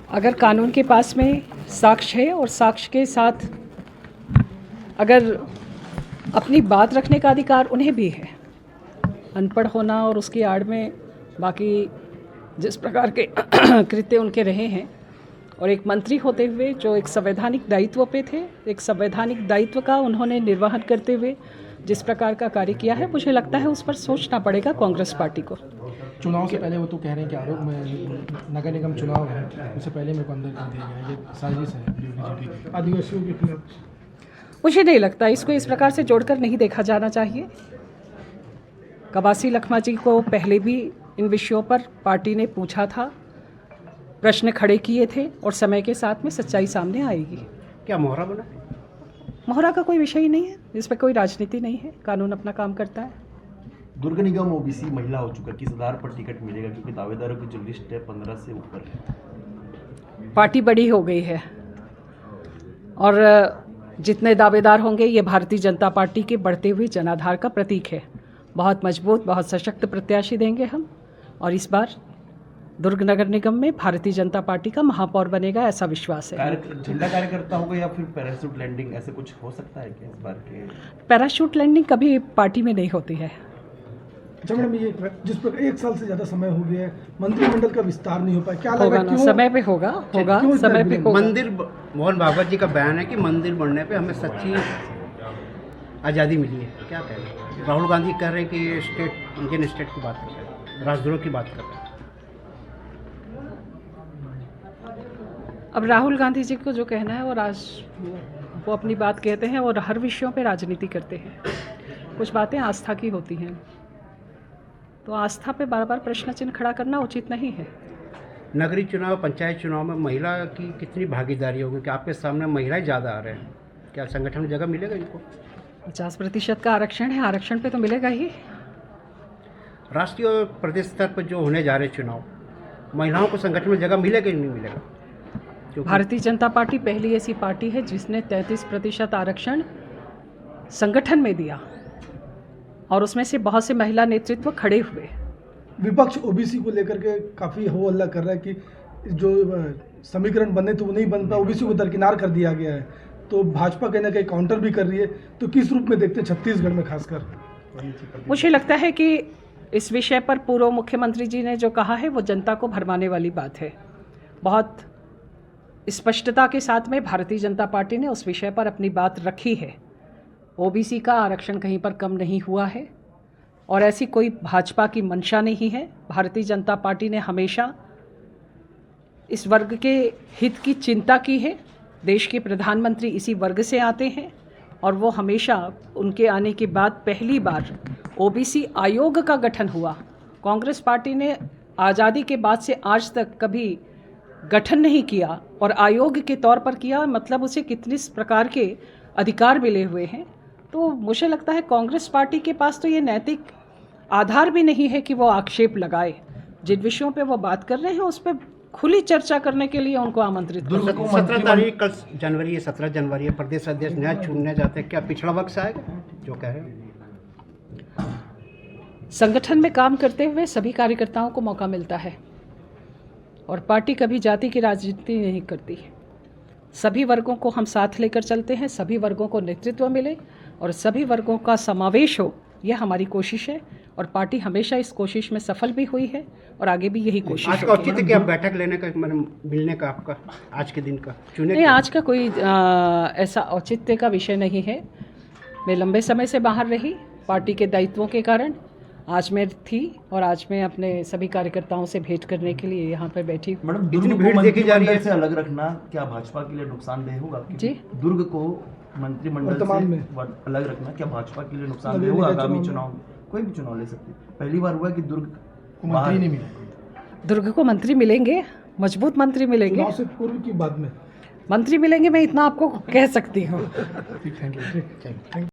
अगर कानून के पास में साक्ष्य है और साक्ष्य के साथ अगर अपनी बात रखने का अधिकार उन्हें भी है, अनपढ़ होना और उसकी आड़ में बाकी जिस प्रकार के कृत्य उनके रहे हैं और एक मंत्री होते हुए जो एक संवैधानिक दायित्व पे थे, एक संवैधानिक दायित्व का उन्होंने निर्वहन करते हुए जिस प्रकार का कार्य किया है, मुझे लगता है उस पर सोचना पड़ेगा कांग्रेस पार्टी को। चुनाव से पहले वो तो कह रहे हैं कि आरोप में नगर निगम चुनाव है, उससे पहले मेरे को अंदर कर दिया गया, ये साजिश है बीजेपी आदिवासियों के खिलाफ। मुझे नहीं लगता, इसको इस प्रकार से जोड़कर नहीं देखा जाना चाहिए। कवासी लखमा जी को पहले भी इन विषयों पर पार्टी ने पूछा था, प्रश्न खड़े किए थे और समय के साथ में सच्चाई सामने आएगी। क्या मोहरा बना? मोहरा का कोई विषय ही नहीं है, इस पर कोई राजनीति नहीं है, कानून अपना काम करता है। दुर्ग निगम ओबीसी महिला हो चुका, किस आधार पर टिकट मिलेगा? क्योंकि दावेदारों की जो लिस्ट है 15 से ऊपर है। पार्टी बड़ी हो गई है और जितने दावेदार होंगे ये भारतीय जनता पार्टी के बढ़ते हुए जनाधार का प्रतीक है। बहुत मजबूत, बहुत सशक्त प्रत्याशी देंगे हम और इस बार दुर्ग नगर निगम में भारतीय जनता पार्टी का महापौर बनेगा, ऐसा विश्वास है। झंडा कार्यकर्ता होगा या फिर पैराशूट लैंडिंग, ऐसे कुछ हो सकता है क्या इस बार के? पैराशूट लैंडिंग कभी पार्टी में नहीं होती है। अच्छा मैडम, ये जिस प्रकार 1 साल से ज़्यादा समय हो गया है, मंत्रिमंडल का विस्तार नहीं हो पाया, क्या होगा लगा? ना, समय पे होगा समय पे होगा। मंदिर, मोहन भागवत जी का बयान है कि मंदिर बनने पे हमें सच्ची आज़ादी मिली है, क्या कह रहे हैं? राहुल गांधी कह रहे हैं कि ये स्टेट, इंडियन स्टेट की बात कर रहे हैं, राजद्रोह की बात कर रहे हैं। अब राहुल गांधी जी को जो कहना है वो अपनी बात कहते हैं और हर विषयों पे राजनीति करते हैं। कुछ बातें आस्था की होती हैं, तो आस्था पे बार बार प्रश्न चिन्ह खड़ा करना उचित नहीं है। नगरीय चुनाव, पंचायत चुनाव में महिला की कितनी भागीदारी होगी? कि आपके सामने महिलाएं ज़्यादा आ रहे हैं, क्या संगठन में जगह मिलेगा इनको? 50% का आरक्षण है, आरक्षण पे तो मिलेगा ही। राष्ट्रीय और प्रदेश स्तर पर जो होने जा रहे चुनाव, महिलाओं को संगठन में जगह मिलेगा कि नहीं मिलेगा? भारतीय जनता पार्टी पहली ऐसी पार्टी है जिसने 33% आरक्षण संगठन में दिया और उसमें से बहुत से महिला नेतृत्व खड़े हुए। विपक्ष ओबीसी को लेकर के काफ़ी हो हल्ला कर रहा है कि जो समीकरण बने तो वो नहीं बन पाया, ओबीसी को दरकिनार कर दिया गया है, तो भाजपा कहीं ना कहीं काउंटर भी कर रही है, तो किस रूप में देखते हैं छत्तीसगढ़ में खासकर? मुझे लगता है कि इस विषय पर पूर्व मुख्यमंत्री जी ने जो कहा है वो जनता को भरमाने वाली बात है। बहुत स्पष्टता के साथ में भारतीय जनता पार्टी ने उस विषय पर अपनी बात रखी है। ओबीसी का आरक्षण कहीं पर कम नहीं हुआ है और ऐसी कोई भाजपा की मंशा नहीं है। भारतीय जनता पार्टी ने हमेशा इस वर्ग के हित की चिंता की है। देश के प्रधानमंत्री इसी वर्ग से आते हैं और वो हमेशा उनके आने के बाद पहली बार ओबीसी आयोग का गठन हुआ। कांग्रेस पार्टी ने आज़ादी के बाद से आज तक कभी गठन नहीं किया और आयोग के तौर पर किया, मतलब उसे कितने प्रकार के अधिकार मिले हुए हैं। तो मुझे लगता है कांग्रेस पार्टी के पास तो ये नैतिक आधार भी नहीं है कि वो आक्षेप लगाए। जिन विषयों पे वो बात कर रहे हैं उस पर खुली चर्चा करने के लिए उनको आमंत्रित करें। 17 तारीख कल जनवरी है, 17 जनवरी है, प्रदेश अध्यक्ष नया चुनने जाते हैं, क्या पिछड़ा वक्त से आएगा जो कह रहे हैं? संगठन में काम करते हुए सभी कार्यकर्ताओं को मौका मिलता है और पार्टी कभी जाति की राजनीति नहीं करती। सभी वर्गों को हम साथ लेकर चलते हैं, सभी वर्गों को नेतृत्व मिले और सभी वर्गों का समावेश हो, यह हमारी कोशिश है और पार्टी हमेशा इस कोशिश में सफल भी हुई है और आगे भी यही कोशिश आज का औचित्य क्या बैठक लेने का, मिलने का आपका आज के दिन का चुने? नहीं, आज का कोई ऐसा औचित्य का विषय नहीं है। मैं लंबे समय से बाहर रही पार्टी के दायित्वों के कारण, आज मैं थी और आज मैं अपने सभी कार्यकर्ताओं से भेंट करने के लिए यहाँ पर बैठी। मैडम, दुर्ग को मंत्रिमंडल से अलग रखना क्या भाजपा के लिए नुकसानदेह होगा? जी, दुर्ग को मंत्रिमंडल से अलग रखना क्या भाजपा के लिए नुकसानदेह होगा? आगामी चुनाव में कोई भी चुनाव ले सकते हैं, पहली बार हुआ कि दुर्ग को मंत्री नहीं मिले। दुर्ग को मंत्री मिलेंगे, मजबूत मंत्री मिलेंगे, चुनाव से पूर्व की बाद में मंत्री मिलेंगे, मैं इतना आपको कह सकती हूँ। Thank you.